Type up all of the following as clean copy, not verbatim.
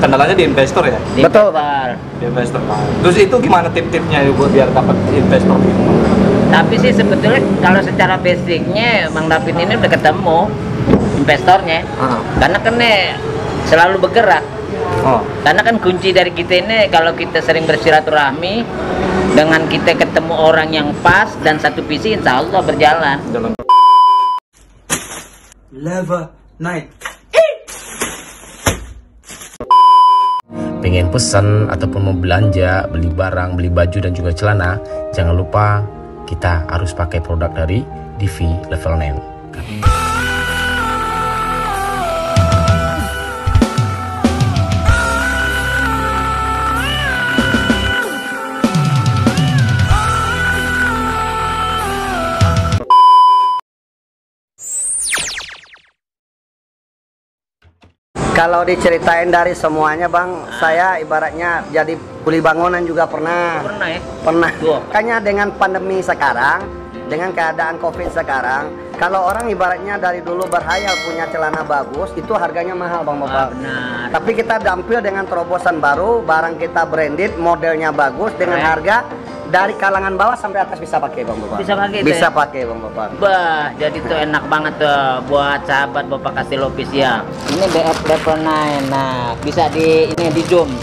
Kendalanya di investor ya? Betul, Di investor. Terus itu gimana tip-tipnya buat biar dapat investor? Tapi sih sebetulnya kalau secara basicnya Bang David ini udah ketemu investornya. Karena kan selalu bergerak. Karena kan kunci dari kita ini kalau kita sering bersilaturahmi, dengan kita ketemu orang yang pas dan satu visi, insya Allah berjalan. Level 9. Pengen pesan ataupun mau belanja, beli barang, beli baju dan juga celana, jangan lupa kita harus pakai produk dari Divi Level 9. Kalau diceritain dari semuanya Bang, saya ibaratnya jadi kuli bangunan juga pernah. Pernah ya? Pernah. Makanya dengan pandemi sekarang, dengan keadaan COVID sekarang, kalau orang ibaratnya dari dulu berhayal punya celana bagus, itu harganya mahal Bang Bapak. Benar. Tapi kita tampil dengan terobosan baru, barang kita branded, modelnya bagus, dengan harga dari kalangan bawah sampai atas bisa pakai Bang Bapak. Bisa pakai. Bisa pakai Bang Bapak. Bah, jadi tuh enak banget tuh buat sahabat Bapak Kastil Official. Ini DF Level 9. Nah, bisa di zoom.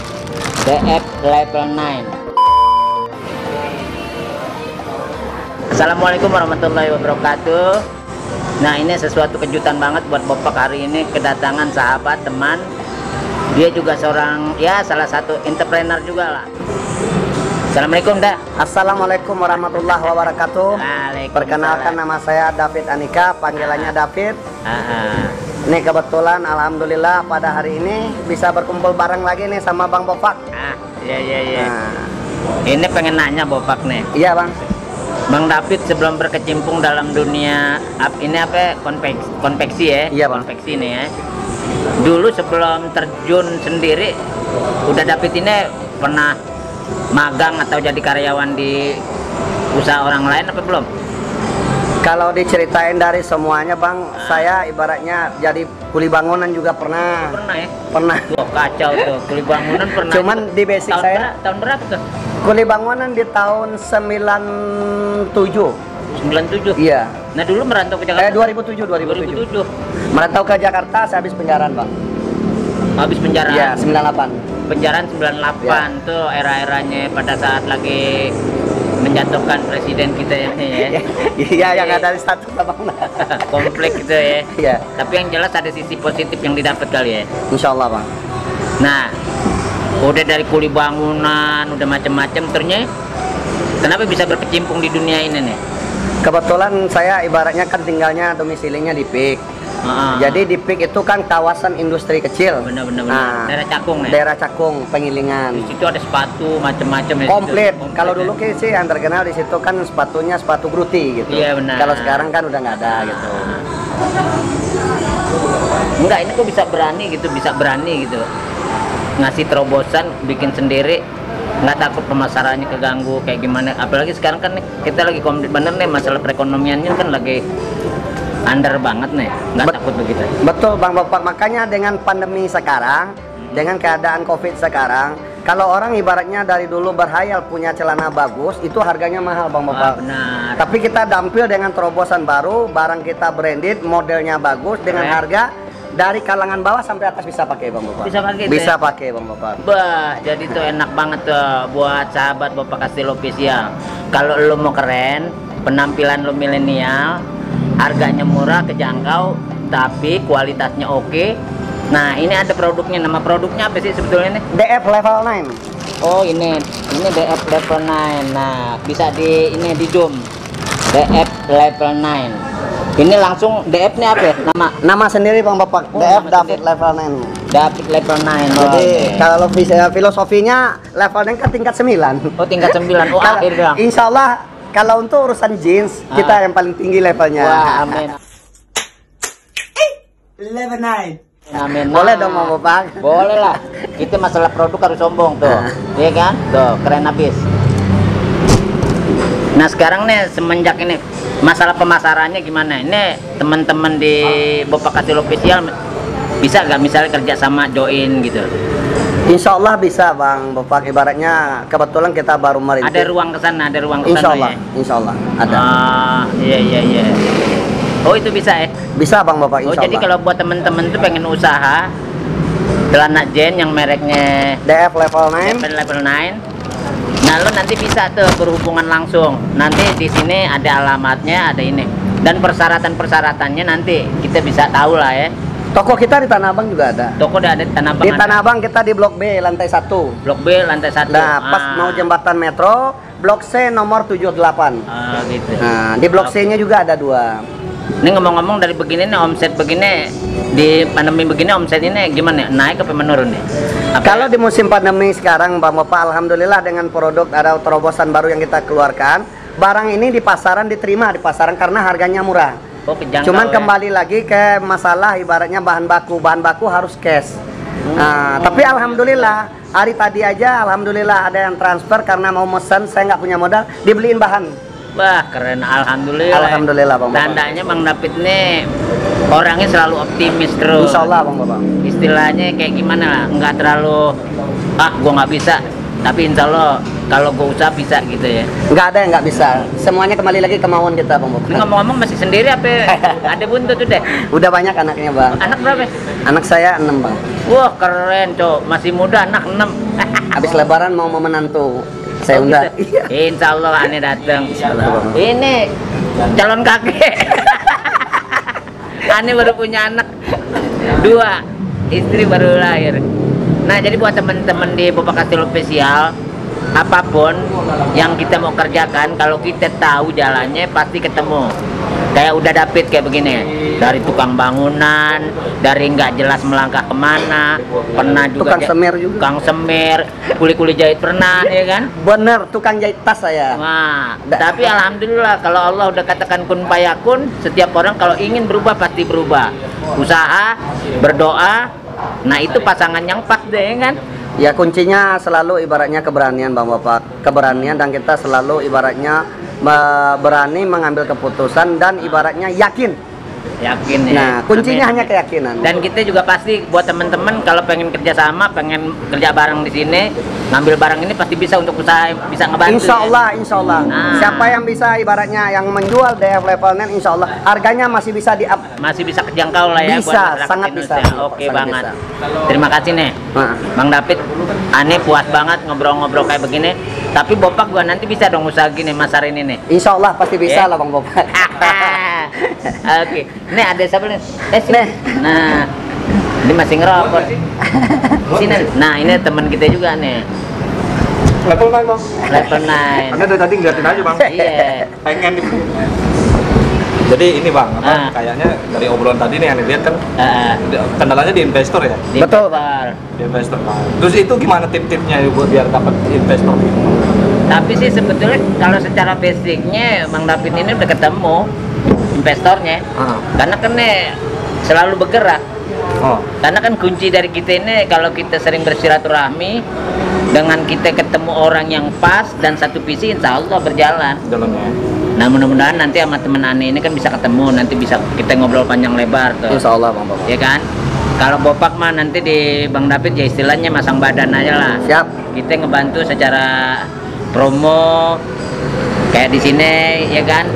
DF Level 9. Assalamualaikum warahmatullahi wabarakatuh. Nah, ini sesuatu kejutan banget buat Bapak hari ini, kedatangan sahabat teman. Dia juga seorang salah satu entrepreneur juga lah. Assalamualaikum Dak. Assalamualaikum warahmatullahi wabarakatuh. Perkenalkan, nama saya David Anika, panggilannya David. Ini kebetulan alhamdulillah pada hari ini bisa berkumpul bareng lagi nih sama Bang Bopak. Iya. Ini pengen nanya Bopak nih. Iya Bang. Bang David sebelum berkecimpung dalam dunia ini konveksi ya? Iya Bang. Konveksi nih ya. Dulu sebelum terjun sendiri, udah David ini pernah magang atau jadi karyawan di usaha orang lain apa belum? Kalau diceritain dari semuanya Bang, saya ibaratnya jadi kuli bangunan juga pernah. Pernah ya? Pernah. Wah, kacau tuh, kuli bangunan pernah. Cuman di basic tahun berapa tuh? Kuli bangunan di tahun 97. 97? Iya. Nah dulu merantau ke Jakarta? 2007. Merantau ke Jakarta, saya habis penjaraan Bang. Habis penjaraan? Iya, 98. Penjaraan 98 ya. Tuh era-eranya pada saat lagi menjatuhkan presiden kita ya. Iya, yang ada di status Bang. Komplek gitu ya. Iya. Tapi yang jelas ada sisi positif yang didapat kali ya. Insya Allah Bang. Nah, udah dari kuli bangunan, udah macam-macam, ternyata kenapa bisa berkecimpung di dunia ini nih? Kebetulan saya ibaratnya kan tinggalnya domisilinya di PIK. Jadi di PIK itu kan kawasan industri kecil. Benar. Daerah Cakung ya? Daerah Cakung, Pengilingan. Di situ ada sepatu macam-macam ya. Komplit. Kalau dulu sih yang terkenal di situ kan sepatunya sepatu Gruti gitu. Iya benar. Kalau sekarang kan udah nggak ada gitu. Enggak, ini kok bisa berani gitu. Ngasih terobosan, bikin sendiri, nggak takut pemasarannya keganggu kayak gimana. Apalagi sekarang kan kita lagi komplit bener nih, masalah perekonomiannya kan lagi under banget nih, nggak takut begitu. Betul Bang Bapak, makanya dengan pandemi sekarang, dengan keadaan COVID sekarang, kalau orang ibaratnya dari dulu berhayal punya celana bagus, itu harganya mahal Bang Bapak. Benar. Tapi kita tampil dengan terobosan baru, barang kita branded, modelnya bagus, dengan harga dari kalangan bawah sampai atas bisa pakai Bang Bapak. Bisa pakai Bang Bapak. Bah, jadi tuh enak banget tuh buat sahabat Bapak Kastil Official. Kalau lo mau keren, penampilan lo milenial, harganya murah, kejangkau, tapi kualitasnya oke. Nah, ini ada produknya. Nama produknya apa sih sebetulnya nih? DF Level 9. Oh, ini DF Level 9. Nah, bisa di zoom. DF Level 9. Ini langsung DF nya apa ya? Nama sendiri Bang Bapak. DF David Level 9. David Level 9. Jadi kalau filosofinya level 9 kan tingkat 9. Oh, tingkat 9. Oh, akhir dong. Insya Allah kalau untuk urusan jeans kita yang paling tinggi levelnya. Wah, amin. Level 9. Amin. Boleh dong Bang Bapak. Boleh lah. Kita masalah produk harus sombong tuh. Iya kan? Tuh, keren habis. Nah, sekarang nih semenjak ini masalah pemasarannya gimana? Ini teman-teman di Bapak Kastil Official bisa nggak misalnya kerja sama join gitu? Insya Allah bisa Bang Bapak, ibaratnya kebetulan kita baru merintis. Ada ruang ke sana, ada ruang ke sana. Insya Allah, ya? Insya Allah ada. Ah, iya. Oh itu bisa ya? Bisa Bang Bapak, Oh Insya jadi Allah. kalau buat temen-temen tuh pengen usaha celana jen yang mereknya DF level 9. level 9. Nah lo nanti bisa tuh berhubungan langsung. Nanti di sini ada alamatnya, ada ini. Dan persyaratan-persyaratannya nanti kita bisa tahu lah ya. Toko kita di Tanah Abang juga ada. Toko udah ada di Tanah Abang. Di Tanah Abang kita di Blok B lantai 1. Blok B lantai 1. Nah, pas mau jembatan metro, Blok C nomor 78. Gitu. Nah, di Blok C-nya juga ada 2. Ini ngomong-ngomong dari begini nih omset begini di pandemi begini omset ini gimana? Naik apa menurun nih? Kalau di musim pandemi sekarang Bang Bapak, alhamdulillah dengan produk ada terobosan baru yang kita keluarkan, barang ini di pasaran diterima di pasaran karena harganya murah. Oh, kejangkau, Cuman ya? kembali lagi ke masalah ibaratnya bahan baku harus cash. Nah, tapi alhamdulillah hari tadi aja alhamdulillah ada yang transfer karena mau mesen, saya nggak punya modal, dibeliin bahan. Wah keren, alhamdulillah. Alhamdulillah Bang Bapak. Tandanya Bang David nih orangnya selalu optimis terus. Insya Allah Bang Bapak. Istilahnya kayak gimana lah, nggak terlalu gua nggak bisa. Tapi insya Allah kalau gua usaha bisa gitu ya. Nggak ada yang nggak bisa. Semuanya kembali lagi kemauan kita Bang Ini Bapak. ngomong-ngomong masih sendiri apa? Ada buntut tuh deh. Udah banyak anaknya Bang. Anak berapa? Anak saya 6 Bang. Wah keren cok, masih muda anak 6. Habis lebaran mau menantu. Saya Oh, undang. gitu. Iya. Insya Allah aneh datang. Allah. Ini calon kakek. Aneh baru punya anak 2, istri baru lahir. Nah jadi buat teman-teman di Bapak Kastil Official, apapun yang kita mau kerjakan, kalau kita tahu jalannya pasti ketemu. Kayak udah David kayak begini, dari tukang bangunan, dari nggak jelas melangkah kemana, pernah juga Tukang semir juga. tukang semir, kuli-kuli jahit pernah ya kan. Bener, tukang jahit tas saya. Nah, tapi alhamdulillah kalau Allah udah katakan kun fayakun, setiap orang kalau ingin berubah pasti berubah. Usaha, berdoa, nah itu pasangan yang pas deh ya kan. Ya kuncinya selalu ibaratnya keberanian Bang Bapak. Keberanian dan kita selalu ibaratnya berani mengambil keputusan dan ibaratnya yakin. Yakin ya. Nah, kuncinya Amin. hanya keyakinan. Dan kita juga pasti buat teman-teman kalau pengen kerja sama, pengen kerja bareng di sini, ngambil barang ini pasti bisa untuk usaha, bisa ngebantu. Insya Allah, insya Allah. Nah. Siapa yang bisa ibaratnya yang menjual DF level 9, insya Allah harganya masih bisa di up. Masih bisa kejangkau lah ya. Bisa, masyarakat sangat bisa. Indonesia. Oke Sangat banget. bisa. Terima kasih nih. Nah. Bang David, aneh puas banget ngobrol-ngobrol kayak begini. Tapi Bopak gua nanti bisa dong usaha gini Mas hari ini nih. Insya Allah pasti bisa Ya. lah Bang Bapak. Oke, nih ada siapa nih? Sini. Nih. Nah, ini masih ngerokok. Sini. Nah, ini teman kita juga nih. Level 9 bang. Level 9. Anda dari tadi ngeliatin aja bang. Iya. Pengen nih. Jadi ini bang, Ah. kayaknya dari obrolan tadi nih yang dilihat kan kendalanya di investor ya. Di Betul. Bar. Di investor. Terus itu gimana tip-tipnya buat biar dapat investor? Tapi sih sebetulnya kalau secara basicnya Bang David ini udah ketemu investornya. Karena kan nih selalu bergerak. Oh. Karena kan kunci dari kita ini kalau kita sering bersilaturahmi dengan kita ketemu orang yang pas dan satu visi, insya Allah berjalan. Dalamnya. Nah mudah-mudahan nanti sama temen Ani ini kan bisa ketemu, nanti bisa kita ngobrol panjang lebar tuh. Insya Allah Bang Bapak. Ya kan? Kalau Bopak mah nanti di Bang David ya istilahnya masang badan aja lah. Siap. Kita ngebantu secara promo kayak di sini ya kan.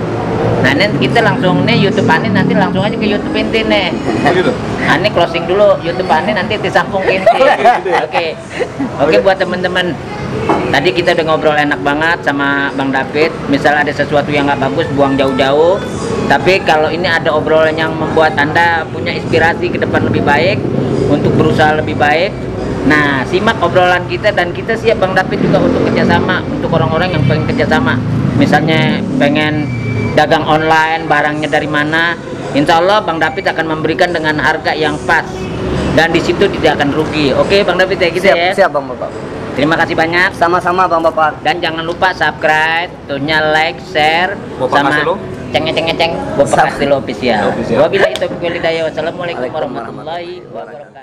Nah ini kita langsung nih YouTube Ani nanti langsung aja ke YouTube inti nih. Oh gitu. Ani closing dulu YouTube Ani nanti disambung ke inti. Oke buat teman-teman. Tadi kita udah ngobrol enak banget sama Bang David. Misal ada sesuatu yang nggak bagus, buang jauh-jauh. Tapi kalau ini ada obrolan yang membuat Anda punya inspirasi ke depan lebih baik, untuk berusaha lebih baik. Nah, simak obrolan kita dan kita siap Bang David juga untuk kerjasama, untuk orang-orang yang pengen kerjasama. Misalnya pengen dagang online, barangnya dari mana? Insya Allah Bang David akan memberikan dengan harga yang pas. Dan di situ tidak akan rugi. Oke Bang David ya gitu Siap, ya. siap Bang Bapak. Terima kasih banyak. Sama-sama Bang Bapak. Dan jangan lupa subscribe, tuhnya like, share, Bapak sama Kasilo. ceng-ceng Bapak Kastil Official. Official. Wabillahi taufiq wal hidayah. Wassalamualaikum Waalaikumsalam warahmatullahi wabarakatuh.